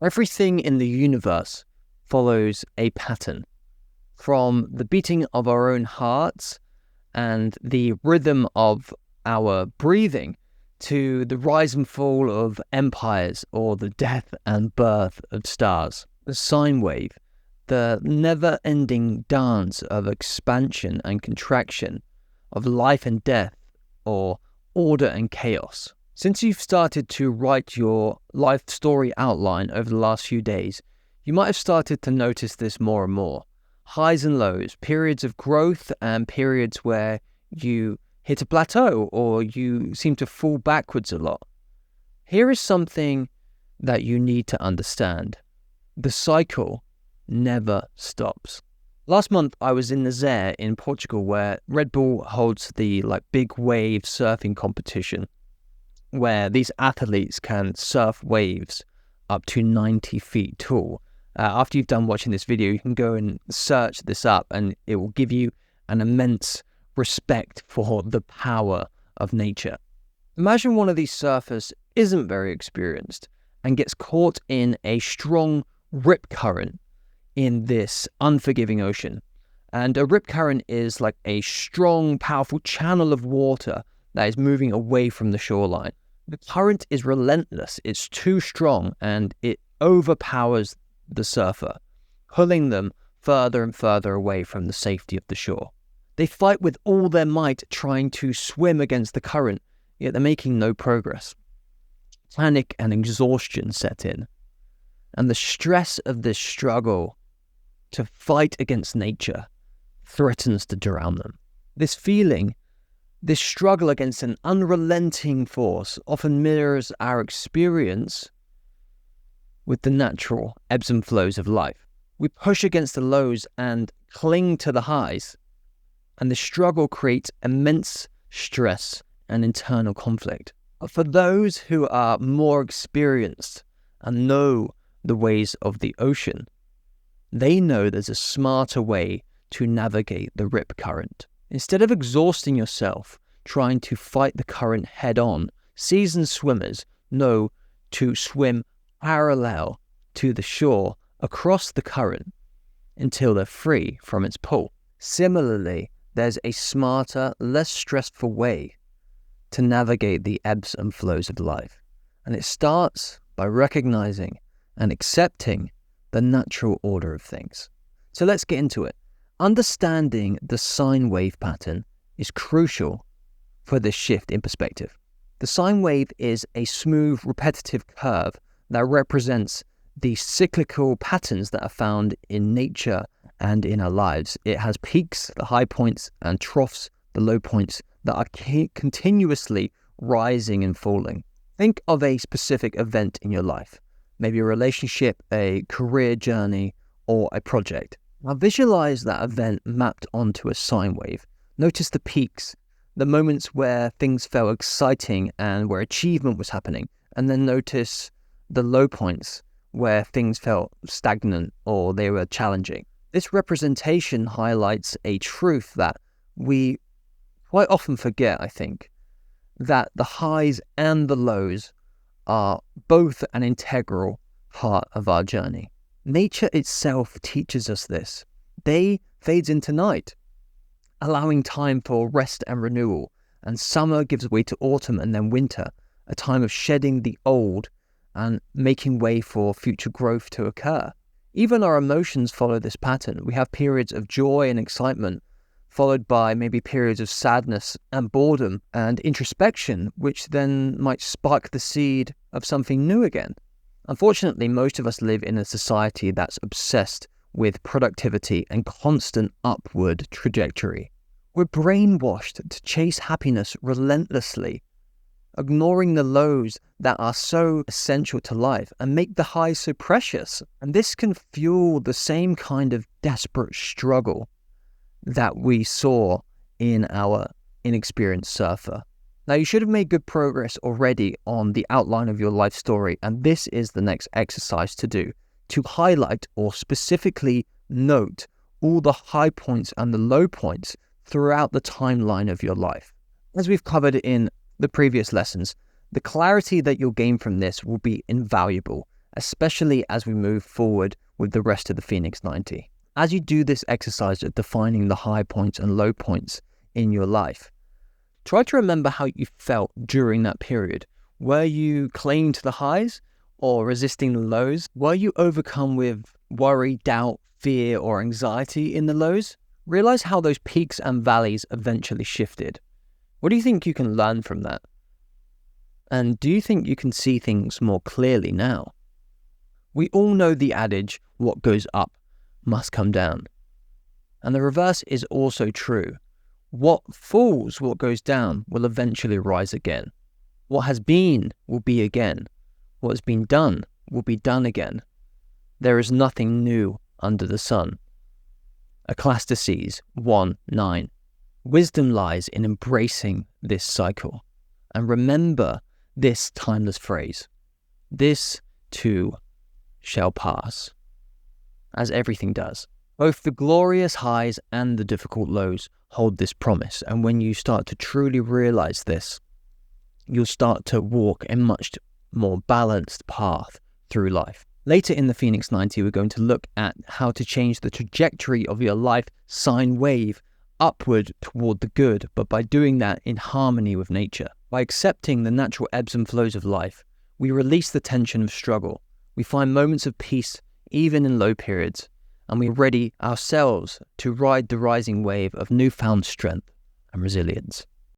Everything in the universe follows a pattern, from the beating of our own hearts and the rhythm of our breathing to the rise and fall of empires or the death and birth of stars. The sine wave, the never-ending dance of expansion and contraction, of life and death, or order and chaos. Since you've started to write your life story outline over the last few days, you might have started to notice this more and more. Highs and lows, periods of growth and periods where you hit a plateau or you seem to fall backwards a lot. Here is something that you need to understand. The cycle never stops. Last month, I was in Nazaré in Portugal, where Red Bull holds the big wave surfing competition, where these athletes can surf waves up to 90 feet tall. After you've done watching this video, you can go and search this up and it will give you an immense respect for the power of nature. Imagine one of these surfers isn't very experienced and gets caught in a strong rip current in this unforgiving ocean. And a rip current is like a strong, powerful channel of water that is moving away from the shoreline. The current is relentless, it's too strong, and it overpowers the surfer, pulling them further and further away from the safety of the shore. They fight with all their might, trying to swim against the current, yet they're making no progress. Panic and exhaustion set in, and the stress of this struggle to fight against nature threatens to drown them. This feeling, this struggle against an unrelenting force, often mirrors our experience with the natural ebbs and flows of life. We push against the lows and cling to the highs, and the struggle creates immense stress and internal conflict. But for those who are more experienced and know the ways of the ocean, they know there's a smarter way to navigate the rip current. Instead of exhausting yourself trying to fight the current head on, seasoned swimmers know to swim parallel to the shore across the current until they're free from its pull. Similarly, there's a smarter, less stressful way to navigate the ebbs and flows of life. And it starts by recognizing and accepting the natural order of things. So let's get into it. Understanding the sine wave pattern is crucial for this shift in perspective. The sine wave is a smooth, repetitive curve that represents the cyclical patterns that are found in nature and in our lives. It has peaks, the high points, and troughs, the low points, that are continuously rising and falling. Think of a specific event in your life, maybe a relationship, a career journey, or a project. Now visualize that event mapped onto a sine wave. Notice the peaks, the moments where things felt exciting and where achievement was happening, and then notice the low points where things felt stagnant or they were challenging. This representation highlights a truth that we quite often forget, I think, that the highs and the lows are both an integral part of our journey. Nature itself teaches us this. Day fades into night, allowing time for rest and renewal, and summer gives way to autumn and then winter, a time of shedding the old and making way for future growth to occur. Even our emotions follow this pattern. We have periods of joy and excitement, followed by maybe periods of sadness and boredom and introspection, which then might spark the seed of something new again. Unfortunately, most of us live in a society that's obsessed with productivity and constant upward trajectory. We're brainwashed to chase happiness relentlessly, ignoring the lows that are so essential to life and make the highs so precious. And this can fuel the same kind of desperate struggle that we saw in our inexperienced surfer. Now, you should have made good progress already on the outline of your life story, and this is the next exercise to do, to highlight or specifically note all the high points and the low points throughout the timeline of your life. As we've covered in the previous lessons, the clarity that you'll gain from this will be invaluable, especially as we move forward with the rest of the Phoenix 90. As you do this exercise of defining the high points and low points in your life, try to remember how you felt during that period. Were you clinging to the highs or resisting the lows? Were you overcome with worry, doubt, fear, or anxiety in the lows? Realize how those peaks and valleys eventually shifted. What do you think you can learn from that? And do you think you can see things more clearly now? We all know the adage, what goes up must come down. And the reverse is also true. What falls, what goes down, will eventually rise again. What has been will be again. What has been done will be done again. There is nothing new under the sun. Ecclesiastes 1:9. Wisdom lies in embracing this cycle. And remember this timeless phrase. This too shall pass. As everything does. Both the glorious highs and the difficult lows hold this promise. And when you start to truly realize this, you'll start to walk a much more balanced path through life. Later in the Phoenix 90, we're going to look at how to change the trajectory of your life sine wave upward toward the good, but by doing that in harmony with nature. By accepting the natural ebbs and flows of life, we release the tension of struggle. We find moments of peace even in low periods, and we ready ourselves to ride the rising wave of newfound strength and resilience.